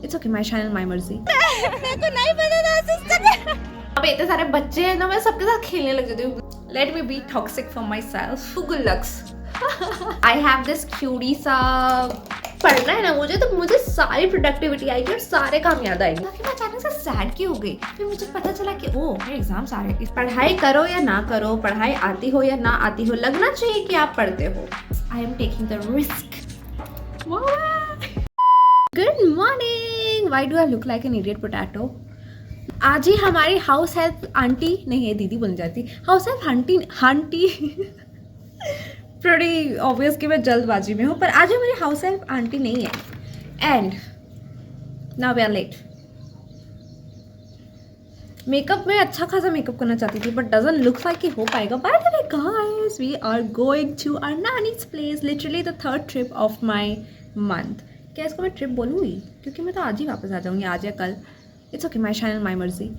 It's okay, my channel my मर्जी। मेरे को नहीं पता था सिस्टर। अब इतने सारे बच्चे हैं ना, मैं सबके साथ खेलने लग जाती हूँ। Let me be toxic for myself. Good lucks. I have this cutie सा पढ़ना है ना मुझे, तो मुझे सारी प्रोडक्टिविटी आएगी और सारे काम याद आएंगे। बाकी मैं अचानक से सैड क्यों हो गई, फिर मुझे पता चला कि ओ मेरे एग्जाम्स आ रहे हैं। पढ़ाई करो या ना करो, पढ़ाई आती हो या ना आती हो, लगना चाहिए कि आप पढ़ते हो। आई am taking the risk. Good morning. Why do I look like an idiot potato? आज ही हमारी हाउस हेल्प आंटी नहीं है, दीदी बन जाती, हाउस हेल्प आंटी थोड़ी ऑब्वियस कि मैं जल्दबाजी में हूँ, पर आज मेरी हाउस हेल्प आंटी नहीं है and now we are late. Makeup में अच्छा खासा मेकअप करना चाहती थी बट डजंट लुक लाइक कि हो पाएगा। By the way guys, we are going to our nani's place, literally the third trip of my month. क्या इसको मैं ट्रिप बोलूँगी? क्योंकि मैं तो आज ही वापस आ जाऊँगी, आज या कल। It's okay, my channel my मर्जी।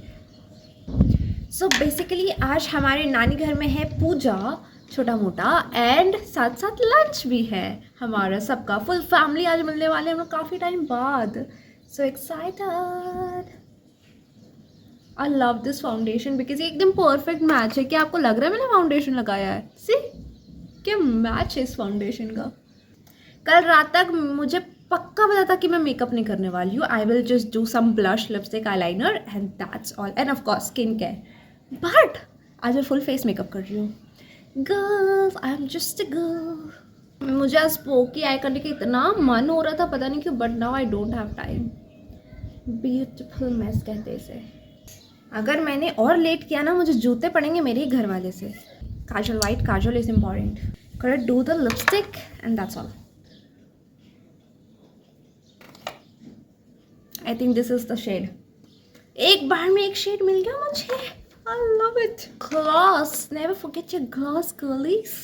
सो बेसिकली आज हमारे नानी घर में है पूजा, छोटा मोटा, एंड साथ साथ लंच भी है हमारा सबका। फुल फैमिली आज मिलने वाले हैं हम लोग काफ़ी टाइम बाद। So excited. I love this foundation because ये एकदम परफेक्ट मैच है। क्या आपको लग रहा है मैंने फाउंडेशन लगाया है? सी क्या मैच है इस फाउंडेशन का। कल रात तक मुझे पक्का पता था कि मैं मेकअप नहीं करने वाली हूँ। I will just do some blush, lipstick, eyeliner and that's all, and of course skin care. But आज मैं फुल फेस मेकअप कर रही हूँ। Girls, I am just a girl. मुझे आज स्पोकी आई करने का इतना मन हो रहा था, पता नहीं क्यों, but now I don't have time. Beautiful mess कहते हैं इसे। अगर मैंने और लेट किया ना, मुझे जूते पड़ेंगे मेरे ही घर वाले से। Kajal, white kajal is important. Correct, do the lipstick and that's all. I think this is the shade. एक बार में एक शेड मिल गया मुझे। I love it. Gloss. Never forget your gloss, girlies.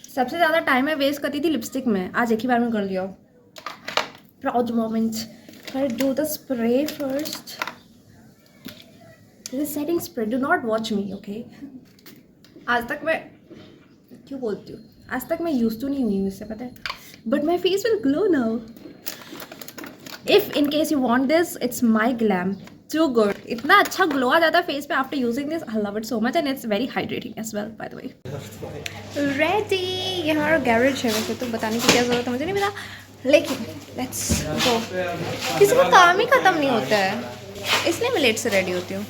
सबसे ज़्यादा टाइम मैं वेस्ट करती थी लिपस्टिक में, आज एक ही बार में कर लिया। Proud moment. I do the spray first. This is setting spray. Do not watch me, okay? आज तक मैं क्यों बोलती हूँ, आज तक मैं used to नहीं हुई हूँ इससे, पता है? But my face will glow now. If in case you want this, it's my glam. Too good. इतना अच्छा ग्लो आ जाता है फेस पे after using this. I love it so much and it's very hydrating as well by the way. Ready. ये हमारा garage है, वैसे तो बताने की क्या ज़रूरत है, मुझे नहीं पता, लेकिन लेट्स गो। किसी का काम ही ख़त्म नहीं होता है, इसलिए मैं लेट से रेडी होती हूँ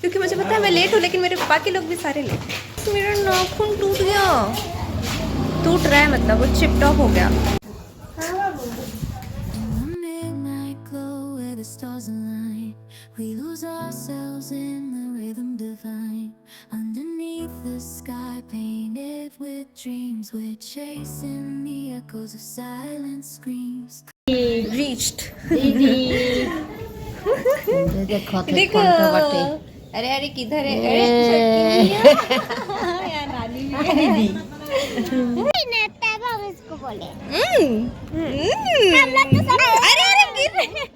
क्योंकि मुझे पता है मैं लेट हूँ, लेकिन मेरे बाकी लोग भी सारे लेट हैं। मेरा नाखून टूट गया, टूट रहा है मतलब वो चिप्ड ऑफ हो गया। We lose ourselves in the rhythm divine. Underneath the sky painted with dreams, we're chasing the echoes of silent screams. Reached. देखो। अरे अरे किधर है? अरे यार नानी भी इसको बोले। अरे अरे गिर रहे।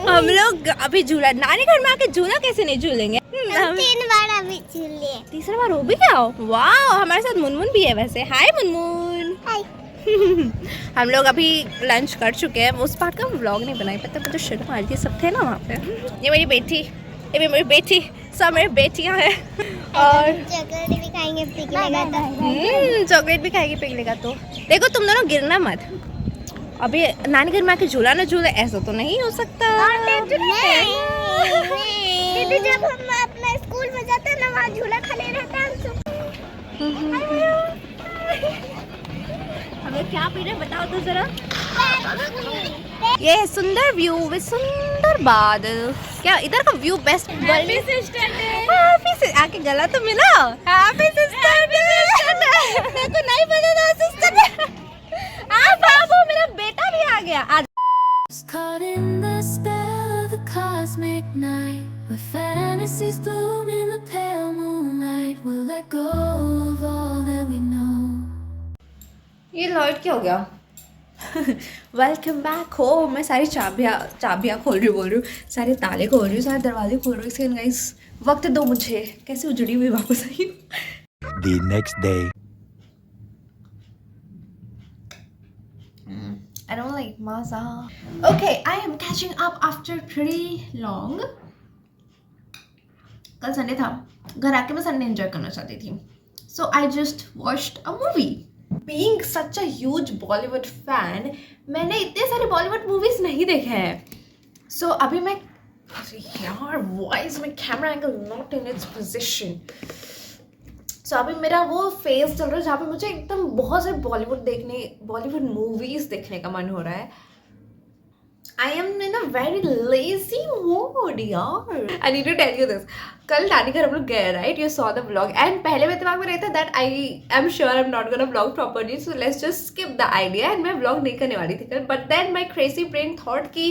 हम लोग अभी झूला, नानी घर में आके झूला कैसे नहीं झूलेंगे? हम 3 बार अभी झूले, तीसरा बार हो भी गया। वाह, हमारे साथ मुनमुन भी है वैसे। हाय मुनमुन। हाय। हम लोग अभी लंच कर चुके हैं। उस पार्ट का व्लॉग नहीं बनाई, पता मुझे शर्म आ रही थी, सब थे ना वहाँ पे। ये मेरी बेटी, ये भी मेरी बेटी, सब मेरी बेटियाँ हैं। और चॉकलेट भी खाएंगे पिघलेगा तो। चॉकलेट भी खाएंगे पिघलेगा तो। देखो तुम दोनों गिरना मत। अभी नानी घर में आके झूला ना झूले, ऐसा तो नहीं हो सकता। दीदी जब हम अपने स्कूल में जाते हैं ना, वहाँ झूला खाली रहता है। हमें क्या पीना बताओ तो जरा। ये सुंदर व्यू विद सुंदर बादल। क्या इधर का view best? Happy sister day. Happy से आके गला तो मिला। Happy sister day. मेरे को नहीं पता था सिस्टर डे। आ बाबू, मेरा बेटा भी आ गया आज। Caught in the spell of the cosmic night, where fantasies bloom in the pale moonlight. We'll let go of all that we know. ये लाइट क्या हो गया? Welcome back home. मैं सारी चाबियाँ खोल रही हूँ, सारे ताले खोल रही हूँ, सारे दरवाजे खोल रही हूँ। गाइस वक्त दो मुझे, कैसे उजड़ी हुई वापस आई हूँ। The next day. I don't like maza. Okay, I am catching up after pretty long. कल संडे था, घर आके मैं संडे एंजॉय करना चाहती थी. So I just watched a movie. Being such a huge Bollywood fan, मैंने इतने सारे बॉलीवुड मूवीज नहीं देखे हैं. So अभी मैं यार why is my camera angle not in its position? So अभी मेरा वो फेज चल रहा है जहाँ पे मुझे एकदम बहुत सारे बॉलीवुड मूवीज देखने का मन हो रहा है. I am in a very lazy mood यार. I need to tell you this. कल नानी घर हम लोग गए, right? You saw the vlog. And पहले मेरे दिमाग में रहता that I am sure I'm not gonna vlog properly, so let's just skip the idea. And मैं vlog नहीं करने वाली थी कल. But then my crazy brain thought कि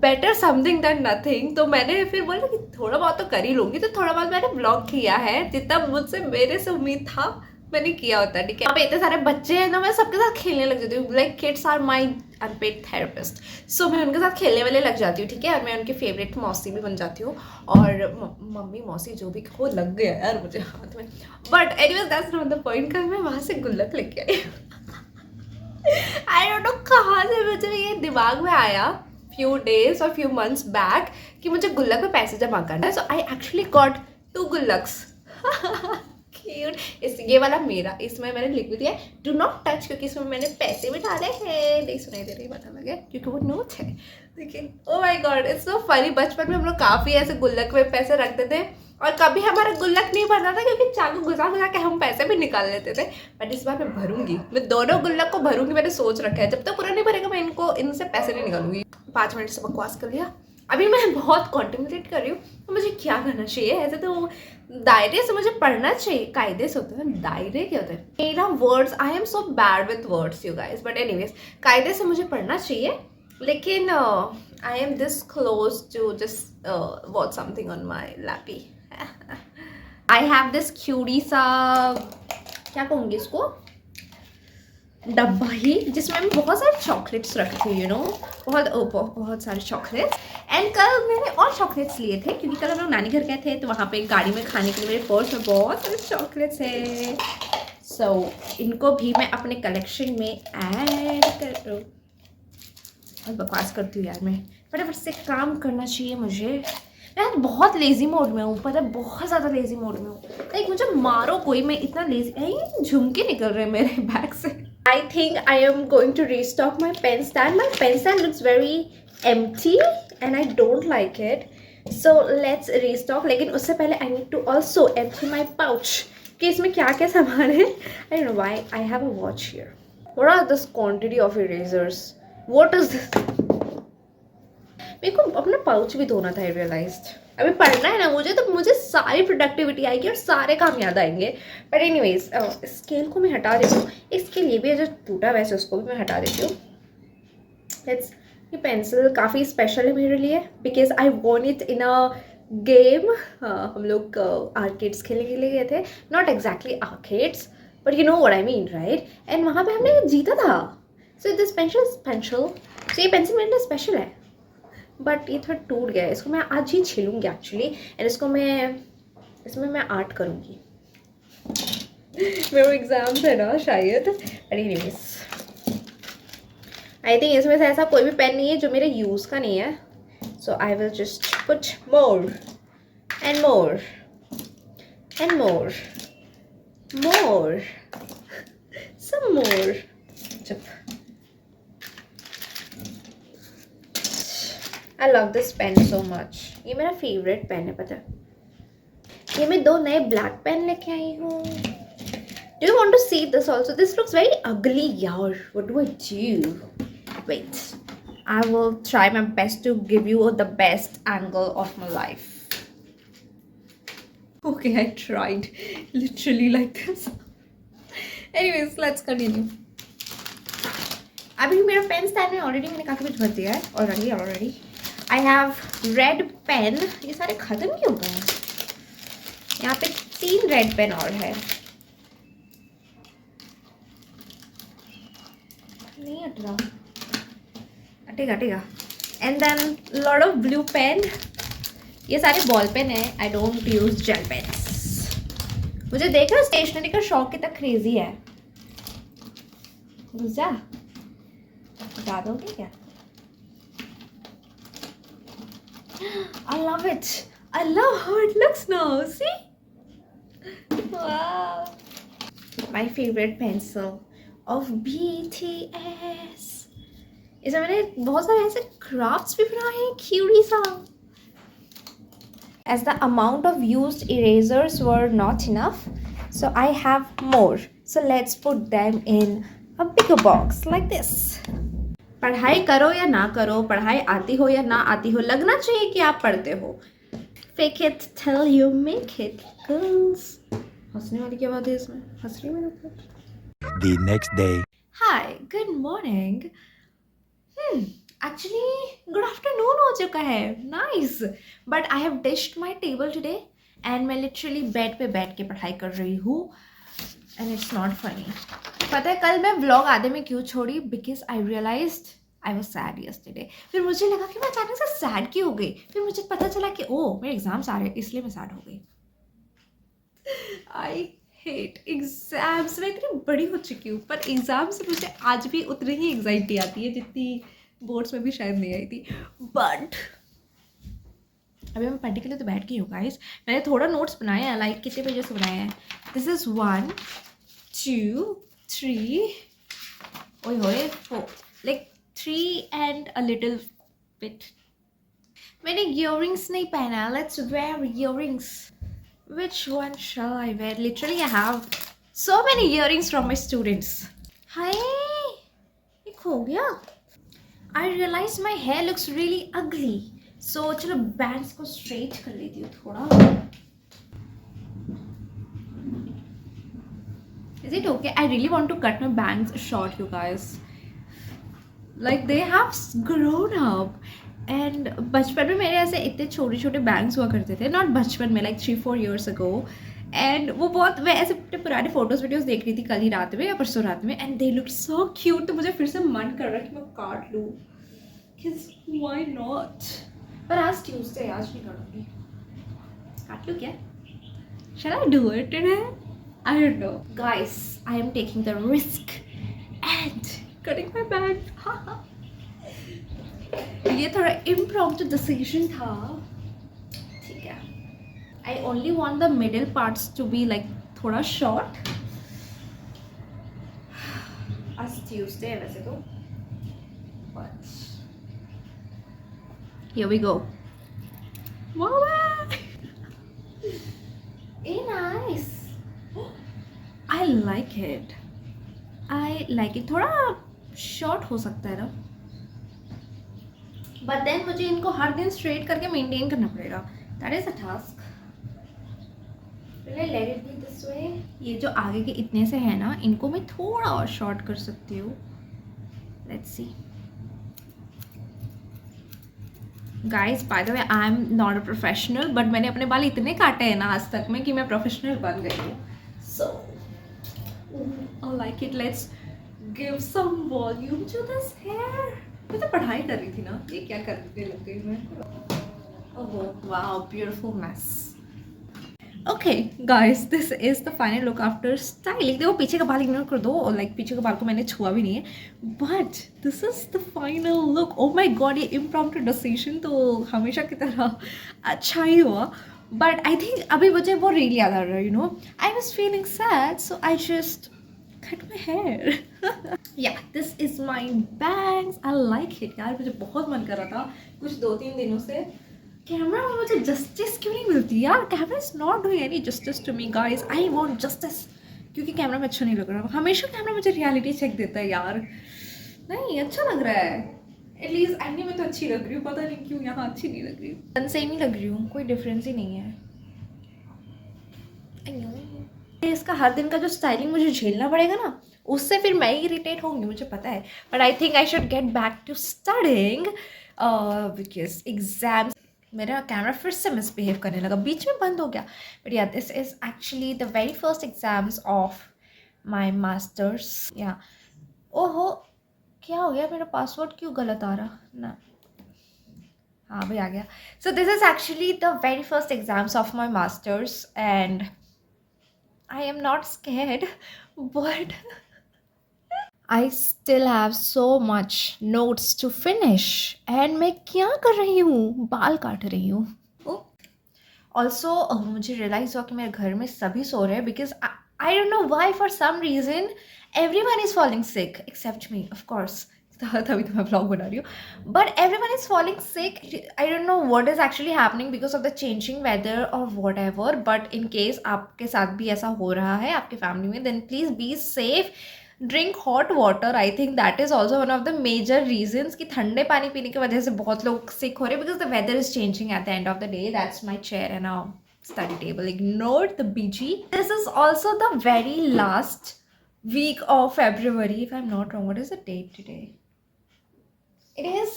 better something than nothing. तो मैंने फिर बोला कि थोड़ा बहुत तो कर ही लूँगी. तो थोड़ा बहुत मैंने vlog किया है, जितना मुझसे मेरे से उम्मीद था मैंने किया होता है. ठीक है, यहाँ पे इतने सारे बच्चे हैं ना, मैं सबके साथ खेलने लग जाती हूँ. Like kids are my unpaid therapist. So मैं उनके साथ खेलने वाले लग जाती हूँ. ठीक है, और मैं उनकी फेवरेट मौसी भी बन जाती हूँ. और मम्मी मौसी जो भी हो लग गया यार मुझे हाथ में. But anyways that's not the point. कल मैं वहाँ से गुल्लक लेके आई. आई डोंट नो कहाँ से मुझे ये दिमाग में आया few days or few months back कि मुझे गुल्लक में पैसे जमा करना है. So I actually got 2 गुल्लक्स. इस ये वाला मेरा, इसमें मैंने लिख भी दिया है डू नॉट टच, क्योंकि इसमें मैंने पैसे भी डाले हैं. नहीं सुनाई दे रही बता लगे क्योंकि वो नोट है. देखिए, oh my God it's so funny. बचपन में हम लोग काफ़ी ऐसे गुल्लक में पैसे रखते थे और कभी हमारा गुल्लक नहीं भरता था क्योंकि चाकू घुसा घुसा के हम पैसे भी निकाल लेते थे. बट इस बार मैं भरूंगी, मैं दोनों गुल्लक को भरूंगी. मैंने सोच रखा है जब तक पूरा नहीं भरेगा मैं इनसे पैसे नहीं निकालूंगी. 5 मिनट से बकवास कर लिया. अभी मैं बहुत कॉन्टिम्पलेट कर रही हूँ तो मुझे क्या करना चाहिए. ऐसे तो दायरे से मुझे पढ़ना चाहिए. कायदे से होते हैं, दायरे क्या होते हैं. मेरा words, I am so bad with words you guys. But anyways कायदे से मुझे पढ़ना चाहिए, लेकिन I am this close to just watch something on my lappy. I have this cutie सा, क्या कहूँगी इसको, डब्बा ही, जिसमें मैं बहुत सारे चॉकलेट्स रखती हूँ. यू नो, बहुत सारे चॉकलेट्स. एंड कल मैंने और चॉकलेट्स लिए थे क्योंकि कल हम लोग नानी घर गए थे, तो वहाँ पे गाड़ी में खाने के लिए मेरे पर्स में बहुत सारे चॉकलेट्स है. सो इनको भी मैं अपने कलेक्शन में ऐड कर. और बकवास करती हूँ यार, मैं फटाफट से काम करना चाहिए मुझे. मैं बहुत लेजी मोड में हूँ, पता है, बहुत ज़्यादा लेजी मोड में हूँ. लाइक मुझे मारो कोई, मैं इतना लेजी. झुमके निकल रहे हैं मेरे बैग से. I think I am going to restock my pen stand. My pen stand looks very empty and I don't like it. So let's restock. लेकिन उससे पहले I need to also empty my pouch. कि इसमें क्या क्या सामान है. I don't know why I have a watch here. What are this quantity of erasers? What is this? मेरे को अपना पाउच भी धोना था. I realized. अभी पढ़ना है ना मुझे, तो मुझे सारी प्रोडक्टिविटी आएगी और सारे काम याद आएंगे. बट एनीवेज स्केल को मैं हटा देती हूँ. एक स्केल ये भी है जो टूटा, वैसे उसको भी मैं हटा देती हूँ. लेट्स, ये पेंसिल काफ़ी स्पेशल है मेरे लिए because I want it in a game. हम लोग आर्केड्स खेलने के लिए गए थे. Not exactly arcades, but you know what I mean, right. And वहाँ पे हमने जीता था. सो दिस पेंसिल, सो ये पेंसिल मेरे लिए स्पेशल है. बट ये थोड़ा टूट गया है. इसको मैं आज ही छीलूँगी एक्चुअली. एंड इसमें मैं आर्ट करूँगी. मेरे एग्ज़ाम्स है ना शायद. एनीवेज आई थिंक इसमें से ऐसा कोई भी पेन नहीं है जो मेरे यूज़ का नहीं है. So I will just put more and more and more more some more. चुप. I love this pen so much. ये मेरा फेवरेट पेन है, पता है. ये मैं 2 नए ब्लैक पेन लेके आई हूँ. Do you want to see this also? This looks very ugly, yaar. What do I do? Wait. I will try my best to give you the best angle of my life. Okay, I tried. Literally like this. Anyways, let's continue. अभी मेरा pen stand में already मैंने काफ़ी कुछ भर दिया है. Already I have red pen. ये सारे ख़त्म क्यों हो गए हैं. यहाँ पे 3 रेड पेन और है. नहीं हट रहा. हटेगा. And then lot of blue pen. ये सारे बॉल पेन है. I don't use gel pens. मुझे देख रहे हो स्टेशनरी का शौक कितना क्रेजी है. घुस जा. हटा दोगे क्या? I love it. I love how it looks now. See? Wow. My favorite pencil of BTS. इसमें मैंने बहुत सारे ऐसे क्राफ्ट्स भी बनाए हैं क्यूटी सा. As the amount of used erasers were not enough, so I have more. So let's put them in a bigger box like this. पढ़ाई करो या ना करो, पढ़ाई आती हो या ना आती हो, लगना चाहिए कि आप पढ़ते हो. Fake it till you make it, girls. हंसने वाली क्या बात है इसमें? हंस रही मेरे ऊपर. The next day. Hi, good morning. Actually, good afternoon हो चुका है. Nice. But I have dished my table today and मैं literally बेड पे बैठ के पढ़ाई कर रही हूँ. And it's not funny. पता है कल मैं vlog आधे में क्यों छोड़ी? Because I realized I was sad yesterday. फिर मुझे लगा कि मैं अचानक से sad क्यों हो गई. फिर मुझे पता चला कि ओह मेरे एग्जाम्स आ रहे हैं इसलिए मैं sad हो गई. I hate exams. मैं इतनी बड़ी हो चुकी हूँ पर एग्जाम से मुझे आज भी उतनी ही एग्जाइटी आती है जितनी बोर्ड्स में भी शायद नहीं आई थी. बट अभी मैं पढ़ने के लिए तो बैठ गई हूँ गाइस. मैंने थोड़ा नोट्स बनाए हैं. लाइक कितने पेजेस से बनाए हैं? दिस इज 1 2 3 ओए होए 4 like 3 and a little bit. मैंने इयररिंग्स नहीं पहना. Let's wear earrings. Which one shall I wear? Literally, I have so many earrings from my students. Hi, ये खो गया. I realized my hair looks really ugly. So चलो bangs को straight कर लेती हूँ थोड़ा. Is it okay? I really want to cut my bangs short, you guys. Like they have grown up. And बचपन में मेरे ऐसे इतने छोटे छोटे बैंग्स हुआ करते थे. नॉट बचपन में, लाइक 3-4 years ago. एंड वो बहुत मैं ऐसे अपने पुराने फोटोज वीडियोस देख रही थी कल ही रात में या परसों रात में. And they look so cute. तो मुझे फिर से मन कर रहा है कि मैं काट लूँ. Why not. पर आज ट्यूसडे, आज नहीं करूँगी. काट लूँ क्या? Shall I do it today? I don't know. Guys, I am taking the risk and cutting my bang. ये थोड़ा इम्प्रॉम्प्टू डिसीजन था. ठीक है. I only want the middle parts to be like थोड़ा शॉर्ट. आज ट्यूसडे है वैसे तो. But here we go. A nice. I like it. I like it. थोड़ा शॉर्ट हो सकता है ना. बट देन मुझे इनको हर दिन स्ट्रेट करके मेंटेन करना पड़ेगा. That is a task. Let it be this way. ये जो आगे के इतने से है ना, इनको मैं थोड़ा और शॉर्ट कर सकती हूँ. Let's see. Guys, bye the way, I am not a professional, but मैंने अपने बाल इतने काटे हैं ना आज तक में कि मैं प्रोफेशनल बन गई हूँ. So I like it. Let's give some volume to this hair. मैं तो पढ़ाई कर रही थी ना. ये क्या करने लग गई मैं? Oh wow, beautiful mess. Okay guys, this is the final look after styling. देखो पीछे का बाल इग्नोर कर दो. लाइक पीछे का बाल को मैंने छुआ भी नहीं है. But this is the final look. Oh my god, ये इम्प्रॉम्प्टू डिसीजन तो हमेशा की तरह अच्छा ही हुआ. बट आई थिंक अभी मुझे वो रील याद आ रहा है. You know, I was feeling sad, so I just cut my hair. Yeah, this is my bangs. I like it यार. मुझे बहुत मन कर रहा था कुछ 2-3 दिनों से. कैमरा में मुझे जस्टिस क्यों नहीं मिलती यार? Camera is not doing any justice to me guys. I want justice. क्योंकि कैमरा में अच्छा नहीं लग रहा. हमेशा कैमरा मुझे रियलिटी चेक देता है यार. नहीं अच्छा लग रहा है. एटलीस्ट एंगल में तो अच्छी लग रही हूँ. पता नहीं क्यों यहाँ अच्छी नहीं लग रही हूँ. सेम ही लग रही हूँ. कोई डिफरेंस ही नहीं है. इसका हर दिन का जो स्टाइलिंग मुझे झेलना पड़ेगा ना, उससे फिर मैं इरिटेट होंगी, मुझे पता है. But I think I should get back to studying because exams. मेरा कैमरा फिर से मिसबिहेव करने लगा. बीच में बंद हो गया. बट या this is actually the very first exams of my masters. या ओहो, क्या हो गया? मेरा पासवर्ड क्यों गलत आ रहा ना? हाँ भाई आ गया. So this is actually the very first exams of my masters and I am not scared, but I still have so much notes to finish. And मैं क्या कर रही हूँ? बाल काट रही हूँ. ऑल्सो मुझे रियलाइज़ हुआ कि मेरे घर में सभी सो रहे हैं because I don't know why for some reason everyone is falling sick except me of course. तभी तो मैं ब्लॉग बना रही हूँ but everyone is falling sick. I don't know what is actually happening because of the changing weather और whatever. But in case आपके साथ भी ऐसा हो रहा है आपके फैमिली में then please be safe. Drink hot water. I think that is also one of the major reasons कि ठंडे पानी पीने की वजह से बहुत लोग सिक हो रहे हैं because the weather is changing at the end of the day. That's my chair and a study table. Ignored the BG. This is also the very last week of February, if I'm not wrong. What is the date today? It is,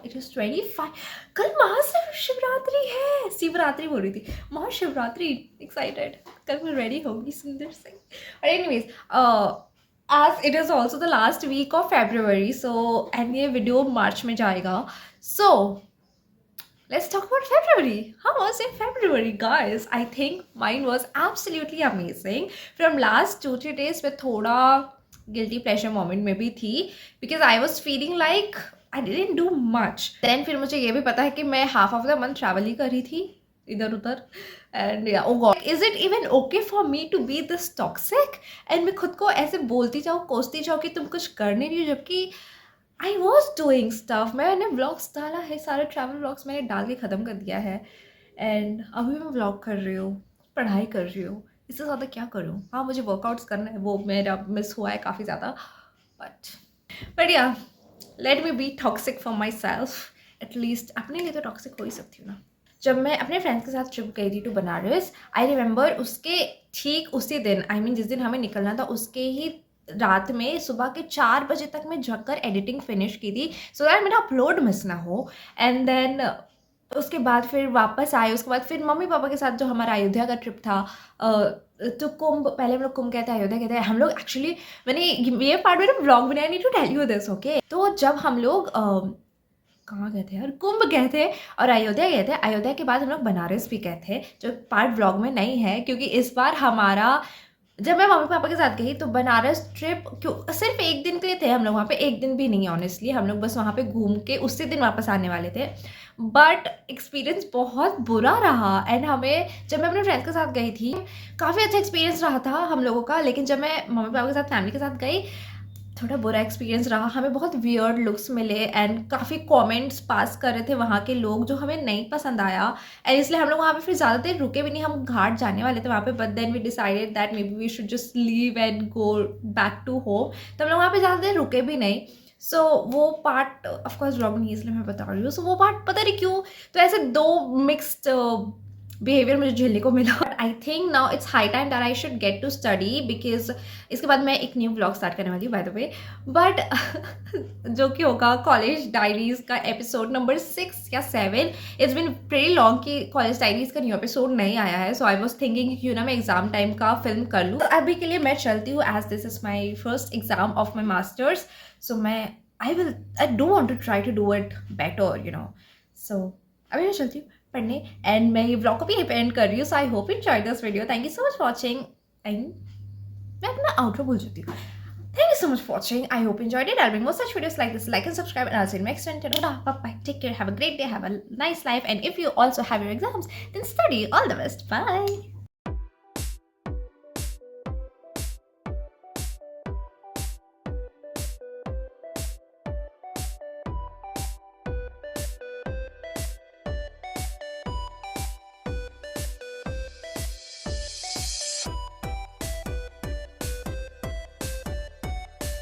it is 25. कल महाशिवरात्रि है. शिवरात्रि बोल रही थी, Mahashivratri. Excited. कल मैं ready होगी सुंदर से. But anyways, as it is also the last week of February, so and ये video मार्च में जाएगा. So let's talk about February. How was your February, guys? I think mine was absolutely amazing. From last 2-3 days में थोड़ा guilty pleasure moment में भी थी because I was feeling like I didn't do much. Then फिर मुझे ये भी पता है कि मैं half of the month travel ही कर रही थी इधर उधर. And yeah, oh god, is it even okay for me to be this toxic? And मैं खुद को ऐसे बोलती जाऊँ, कोसती जाऊँ कि तुम कुछ कर नहीं रही हो जबकि आई वॉज डूइंग स्टफ. मैंने व्लॉग्स डाला है, सारे ट्रैवल व्लॉग्स मैंने डाल के ख़त्म कर दिया है. एंड अभी मैं व्लॉग कर रही हूँ, पढ़ाई कर रही हूँ. इससे ज़्यादा क्या करूँ? हाँ, मुझे वर्कआउट्स करना है, वो मेरा मिस हुआ है काफ़ी ज़्यादा. बट या late me be toxic for my self. At least अपने लिए तो टॉक्सिक हो ही सकती हूँ ना. जब मैं अपने फ्रेंड्स के साथ ट्रिप गई थी टू बनारस, आई रिमेंबर उसके ठीक उसी दिन, आई मीन जिस दिन हमें निकलना था उसके ही रात में सुबह के 4 बजे तक मैं जगकर एडिटिंग फिनिश की थी सो दैट मेरा अपलोड मिस ना हो. एंड देन उसके बाद फिर वापस आए. उसके बाद फिर मम्मी पापा के साथ जो हमारा अयोध्या का ट्रिप था, तो कुंभ, पहले हम लोग कुंभ कहते हैं, अयोध्या कहते हैं. हम लोग एक्चुअली, मैंने ये पार्ट में ब्लॉग बनाया, need to tell you this okay. तो जब हम लोग कहाँ गए थे यार, कुंभ गए थे और अयोध्या गए थे. अयोध्या के बाद हम लोग बनारस भी गए थे जो पार्ट ब्लॉग में नहीं है क्योंकि इस बार हमारा, जब मैं मम्मी पापा के साथ गई तो बनारस ट्रिप क्यों सिर्फ 1 दिन के लिए थे. हम लोग वहाँ पे 1 दिन भी नहीं, ऑनेस्टली हम लोग बस वहाँ पे घूम के उसी दिन वापस आने वाले थे. बट एक्सपीरियंस बहुत बुरा रहा. एंड हमें, जब मैं अपने फ्रेंड्स के साथ गई थी काफ़ी अच्छा एक्सपीरियंस रहा था हम लोगों का, लेकिन जब मैं मम्मी पापा के साथ फैमिली के साथ गई थोड़ा बुरा एक्सपीरियंस रहा. हमें बहुत वियर्ड लुक्स मिले एंड काफ़ी कमेंट्स पास कर रहे थे वहाँ के लोग जो हमें नहीं पसंद आया. एंड इसलिए हम लोग वहाँ पे फिर ज़्यादा देर रुके भी नहीं. हम घाट जाने वाले थे वहाँ पे, but then we decided that maybe we should just leave and go back to home. तो हम लोग वहाँ पे ज़्यादा देर रुके भी नहीं. सो वो पार्ट ऑफकोर्स व्लॉग नहीं, इसलिए मैं बता रही हूँ. सो वो पार्ट पता नहीं क्यों तो ऐसे 2 मिक्स्ड बिहेवियर मुझे झेलने को मिला. I think now it's high time that I should get to study because इसके बाद मैं एक न्यू ब्लॉग स्टार्ट करने वाली हूँ बाय द वे. बट जो कि होगा कॉलेज डायरीज का एपिसोड नंबर 6 या 7. इट्स बिन वेरी लॉन्ग कि कॉलेज डायरीज का न्यू एपिसोड नहीं आया है. सो आई वॉज थिंकिंग कि क्यों ना मैं एग्जाम टाइम का फिल्म कर लूँ. अभी के लिए मैं चलती हूँ as this is my first exam of my masters. So I don't want to try to do it better you know. So अभी मैं चलती हूँ पढ़ने एंड मैं ये ब्लॉग को भी एंड कर रही हूँ. So I hope you enjoy this video. Thank you so much for watching. मैं अपना आउटरो भूल जाती हूँ. Thank you so much for watching. I hope you enjoyed it. I'll bring more such videos like this. Like and subscribe and I'll see you next one. Bye bye. Take care. Have a great day. Have a nice life. And if you also have your exams, then study. All the best. Bye.